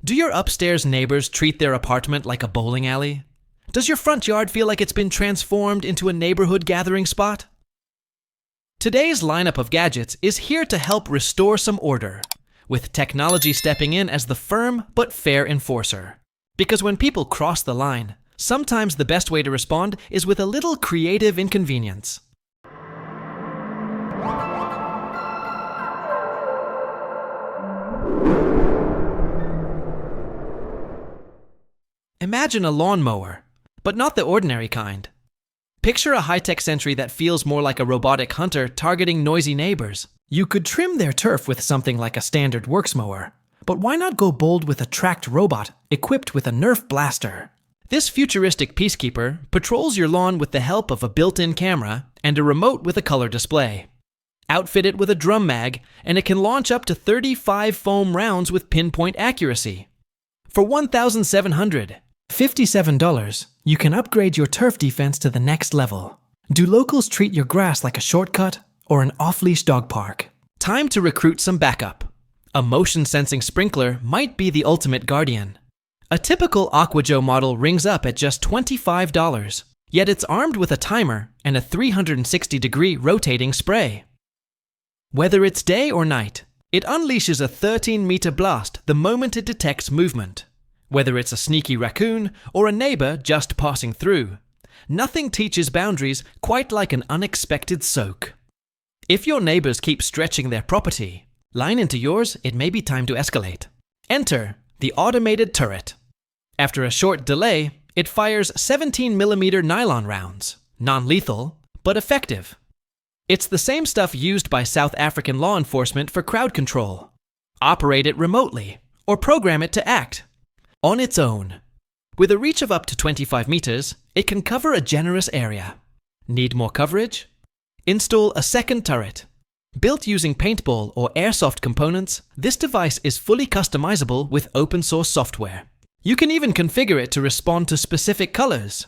Do your upstairs neighbors treat their apartment like a bowling alley? Does your front yard feel like it's been transformed into a neighborhood gathering spot? Today's lineup of gadgets is here to help restore some order, with technology stepping in as the firm but fair enforcer. Because when people cross the line, sometimes the best way to respond is with a little creative inconvenience. Imagine a lawnmower, but not the ordinary kind. Picture a high-tech Sentry that feels more like a robotic hunter targeting noisy neighbors. You could trim their turf with something like a standard works mower, but why not go bold with a tracked robot equipped with a Nerf blaster? This futuristic peacekeeper patrols your lawn with the help of a built-in camera and a remote with a color display. Outfit it with a drum mag, and it can launch up to 35 foam rounds with pinpoint accuracy. For $1,757, you can upgrade your turf defense to the next level. Do locals treat your grass like a shortcut or an off-leash dog park? Time to recruit some backup. A motion-sensing sprinkler might be the ultimate guardian. A typical AquaJoe model rings up at just $25, yet it's armed with a timer and a 360-degree rotating spray. Whether it's day or night, it unleashes a 13-meter blast the moment it detects movement. Whether it's a sneaky raccoon or a neighbor just passing through, nothing teaches boundaries quite like an unexpected soak. If your neighbors keep stretching their property, line into yours, it may be time to escalate. Enter the automated turret. After a short delay, it fires 17mm nylon rounds, non-lethal, but effective. It's the same stuff used by South African law enforcement for crowd control. Operate it remotely, or program it to act on its own. With a reach of up to 25 meters, it can cover a generous area. Need more coverage? Install a second turret. Built using paintball or airsoft components, this device is fully customizable with open source software. You can even configure it to respond to specific colors.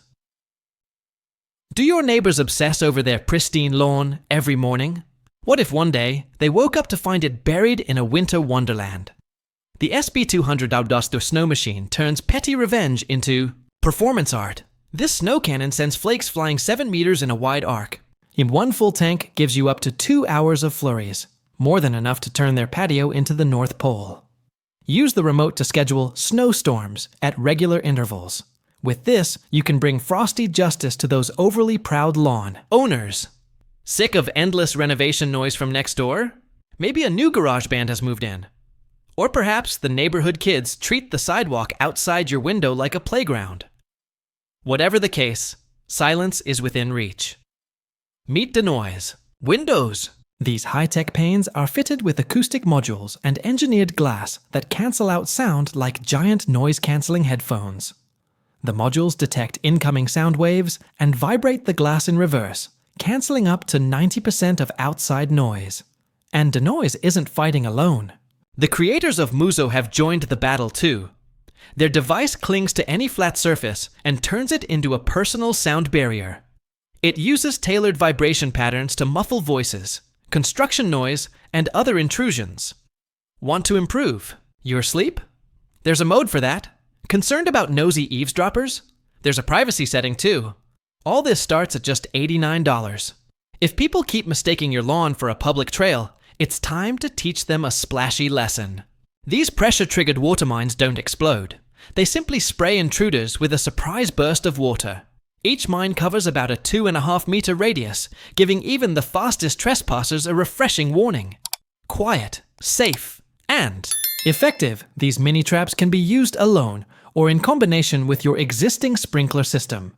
Do your neighbors obsess over their pristine lawn every morning? What if one day they woke up to find it buried in a winter wonderland? The SB200 Audacity snow machine turns petty revenge into performance art. This snow cannon sends flakes flying 7 meters in a wide arc. In one full tank gives you up to 2 hours of flurries, more than enough to turn their patio into the North Pole. Use the remote to schedule snowstorms at regular intervals. With this, you can bring frosty justice to those overly proud lawn owners. Sick of endless renovation noise from next door? Maybe a new garage band has moved in. Or perhaps the neighborhood kids treat the sidewalk outside your window like a playground. Whatever the case, silence is within reach. Meet denoise. Windows. These high-tech panes are fitted with acoustic modules and engineered glass that cancel out sound like giant noise-canceling headphones. The modules detect incoming sound waves and vibrate the glass in reverse, canceling up to 90% of outside noise. And denoise isn't fighting alone. The creators of Muso have joined the battle too. Their device clings to any flat surface and turns it into a personal sound barrier. It uses tailored vibration patterns to muffle voices, construction noise, and other intrusions. Want to improve your sleep? There's a mode for that. Concerned about nosy eavesdroppers? There's a privacy setting too. All this starts at just $89. If people keep mistaking your lawn for a public trail, it's time to teach them a splashy lesson. These pressure-triggered water mines don't explode. They simply spray intruders with a surprise burst of water. Each mine covers about a 2.5-meter radius, giving even the fastest trespassers a refreshing warning. Quiet, safe, and effective, these mini traps can be used alone or in combination with your existing sprinkler system.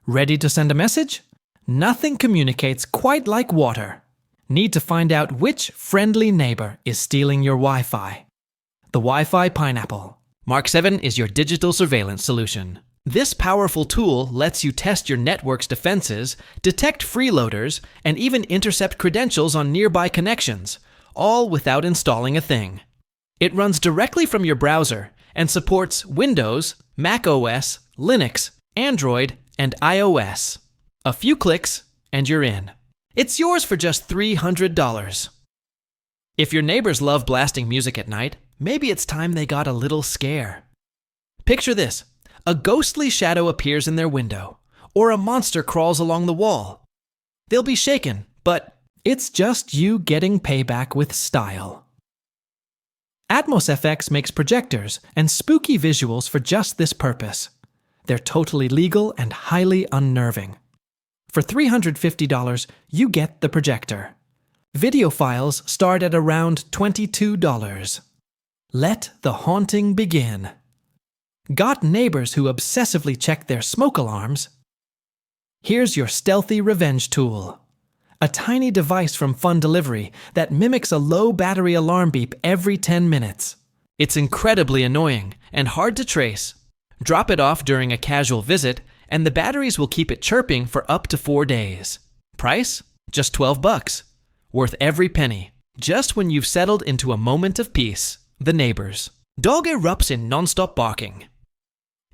Ready to send a message? Nothing communicates quite like water. Need to find out which friendly neighbor is stealing your Wi-Fi. The Wi-Fi Pineapple. Mark 7 is your digital surveillance solution. This powerful tool lets you test your network's defenses, detect freeloaders, and even intercept credentials on nearby connections, all without installing a thing. It runs directly from your browser and supports Windows, Mac OS, Linux, Android, and iOS. A few clicks, and you're in. It's yours for just $300. If your neighbors love blasting music at night, maybe it's time they got a little scare. Picture this. A ghostly shadow appears in their window, or a monster crawls along the wall. They'll be shaken, but it's just you getting payback with style. Atmos FX makes projectors and spooky visuals for just this purpose. They're totally legal and highly unnerving. For $350, you get the projector. Video files start at around $22. Let the haunting begin. Got neighbors who obsessively check their smoke alarms? Here's your stealthy revenge tool. A tiny device from Fun Delivery that mimics a low battery alarm beep every 10 minutes. It's incredibly annoying and hard to trace. Drop it off during a casual visit, and the batteries will keep it chirping for up to 4 days. Price? Just $12. Worth every penny. Just when you've settled into a moment of peace. The neighbors. Dog erupts in non-stop barking.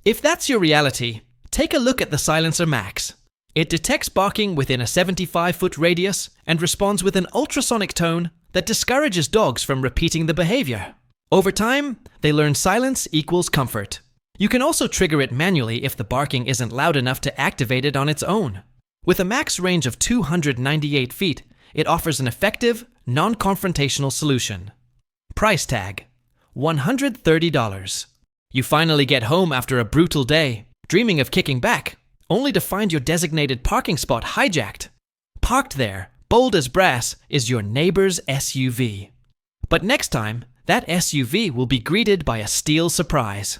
If that's your reality, take a look at the Silencer Max. It detects barking within a 75-foot radius and responds with an ultrasonic tone that discourages dogs from repeating the behavior. Over time, they learn silence equals comfort. You can also trigger it manually if the barking isn't loud enough to activate it on its own. With a max range of 298 feet, it offers an effective, non-confrontational solution. Price tag: $130. You finally get home after a brutal day, dreaming of kicking back, only to find your designated parking spot hijacked. Parked there, bold as brass, is your neighbor's SUV. But next time, that SUV will be greeted by a steel surprise.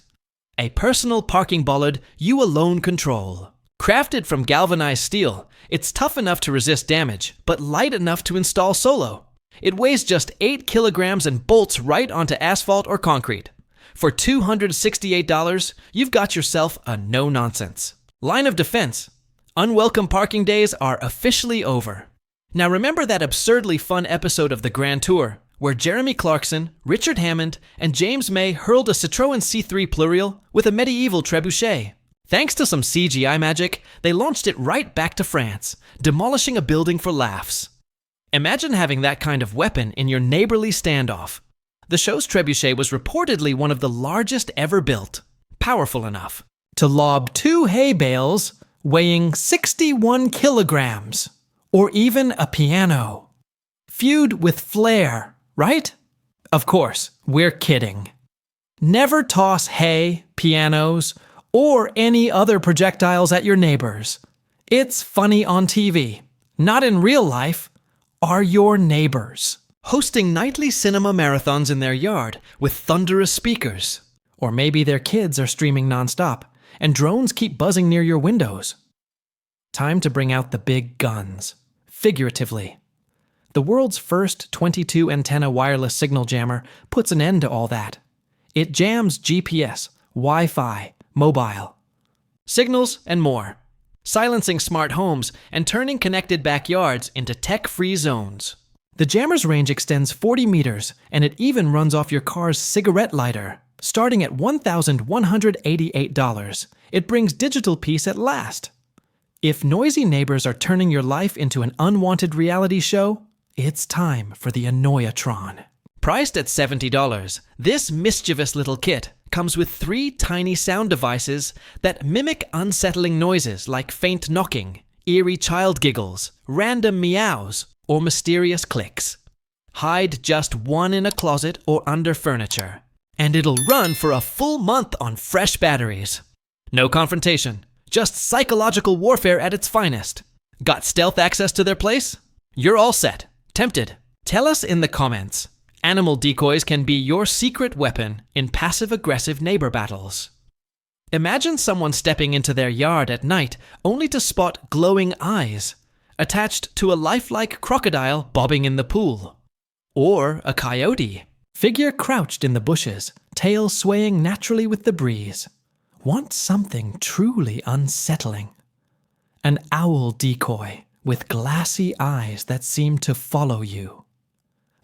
A personal parking bollard you alone control. Crafted from galvanized steel, it's tough enough to resist damage, but light enough to install solo. It weighs just 8 kilograms and bolts right onto asphalt or concrete. For $268, you've got yourself a no-nonsense. Line of defense. Unwelcome parking days are officially over. Now remember that absurdly fun episode of the Grand Tour, where Jeremy Clarkson, Richard Hammond, and James May hurled a Citroën C3 Plurial with a medieval trebuchet. Thanks to some CGI magic, they launched it right back to France, demolishing a building for laughs. Imagine having that kind of weapon in your neighborly standoff. The show's trebuchet was reportedly one of the largest ever built. Powerful enough to lob 2 hay bales weighing 61 kilograms, or even a piano. Feud with flair, right? Of course, we're kidding. Never toss hay, pianos, or any other projectiles at your neighbors. It's funny on TV. Not in real life. Are your neighbors hosting nightly cinema marathons in their yard with thunderous speakers? Or maybe their kids are streaming nonstop, and drones keep buzzing near your windows. Time to bring out the big guns, figuratively. The world's first 22-antenna wireless signal jammer puts an end to all that. It jams GPS, Wi-Fi, mobile, signals, and more, silencing smart homes and turning connected backyards into tech-free zones. The jammer's range extends 40 meters, and it even runs off your car's cigarette lighter. Starting at $1,188, it brings digital peace at last. If noisy neighbors are turning your life into an unwanted reality show, it's time for the Annoyatron. Priced at $70, this mischievous little kit comes with 3 tiny sound devices that mimic unsettling noises like faint knocking, eerie child giggles, random meows, or mysterious clicks. Hide just one in a closet or under furniture, and it'll run for a full month on fresh batteries. No confrontation, just psychological warfare at its finest. Got stealth access to their place? You're all set. Tempted? Tell us in the comments. Animal decoys can be your secret weapon in passive-aggressive neighbor battles. Imagine someone stepping into their yard at night only to spot glowing eyes attached to a lifelike crocodile bobbing in the pool. Or a coyote. Figure crouched in the bushes, tail swaying naturally with the breeze. Want something truly unsettling. An owl decoy with glassy eyes that seem to follow you.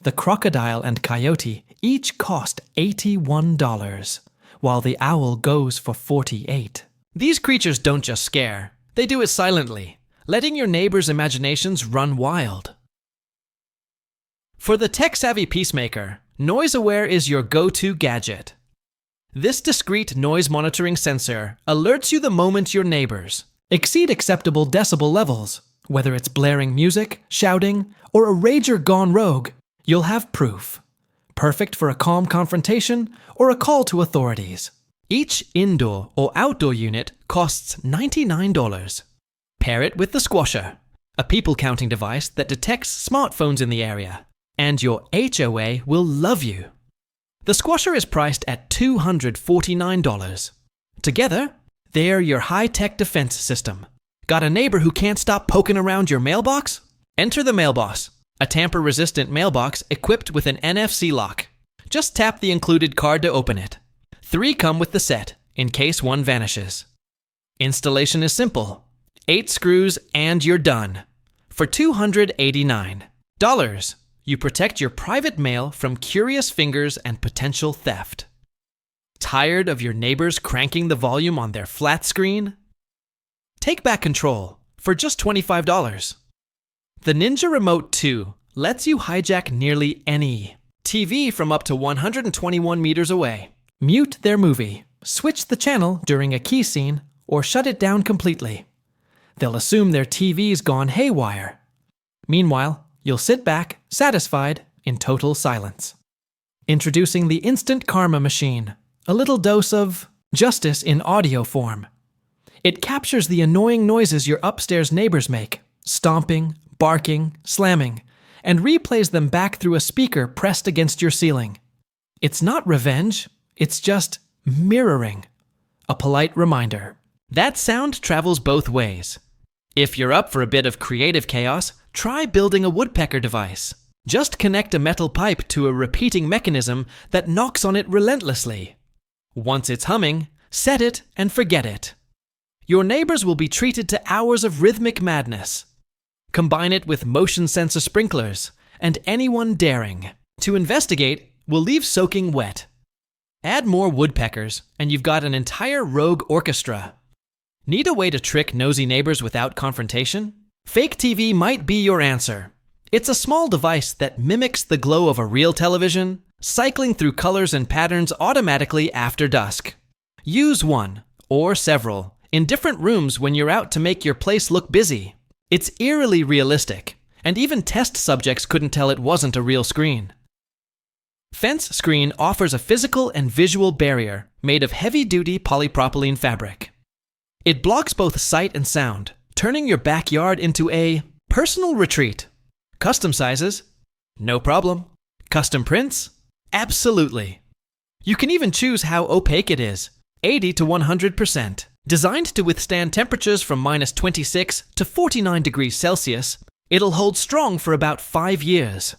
The crocodile and coyote each cost $81, while the owl goes for $48. These creatures don't just scare, they do it silently, letting your neighbors' imaginations run wild. For the tech-savvy peacemaker, NoiseAware is your go-to gadget. This discrete noise monitoring sensor alerts you the moment your neighbors exceed acceptable decibel levels. Whether it's blaring music, shouting, or a rager gone rogue, you'll have proof. Perfect for a calm confrontation or a call to authorities. Each indoor or outdoor unit costs $99. Pair it with the Squasher, a people counting device that detects smartphones in the area, and your HOA will love you. The Squasher is priced at $249. Together, they're your high-tech defense system. Got a neighbor who can't stop poking around your mailbox? Enter the Mailbox, a tamper-resistant mailbox equipped with an NFC lock. Just tap the included card to open it. 3 come with the set, in case one vanishes. Installation is simple. 8 screws and you're done. For $289, you protect your private mail from curious fingers and potential theft. Tired of your neighbors cranking the volume on their flat screen? Take back control for just $25. The Ninja Remote 2 lets you hijack nearly any TV from up to 121 meters away. Mute their movie, switch the channel during a key scene, or shut it down completely. They'll assume their TV's gone haywire. Meanwhile, you'll sit back, satisfied, in total silence. Introducing the Instant Karma Machine, a little dose of justice in audio form. It captures the annoying noises your upstairs neighbors make, stomping, barking, slamming, and replays them back through a speaker pressed against your ceiling. It's not revenge, it's just mirroring. A polite reminder. That sound travels both ways. If you're up for a bit of creative chaos, try building a woodpecker device. Just connect a metal pipe to a repeating mechanism that knocks on it relentlessly. Once it's humming, set it and forget it. Your neighbors will be treated to hours of rhythmic madness. Combine it with motion sensor sprinklers, and anyone daring to investigate will leave soaking wet. Add more woodpeckers, and you've got an entire rogue orchestra. Need a way to trick nosy neighbors without confrontation? Fake TV might be your answer. It's a small device that mimics the glow of a real television, cycling through colors and patterns automatically after dusk. Use one, or several, in different rooms when you're out to make your place look busy. It's eerily realistic, and even test subjects couldn't tell it wasn't a real screen. Fence Screen offers a physical and visual barrier made of heavy-duty polypropylene fabric. It blocks both sight and sound, turning your backyard into a personal retreat. Custom sizes? No problem. Custom prints? Absolutely. You can even choose how opaque it is, 80 to 100%. Designed to withstand temperatures from -26 to 49 degrees Celsius, it'll hold strong for about 5 years.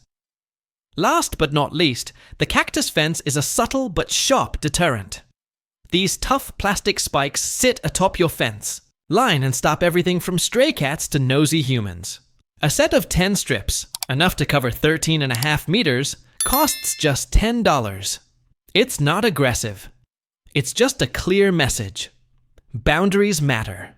Last but not least, the cactus fence is a subtle but sharp deterrent. These tough plastic spikes sit atop your fence, line and stop everything from stray cats to nosy humans. A set of 10 strips, enough to cover 13.5 meters, costs just $10. It's not aggressive. It's just a clear message. Boundaries matter.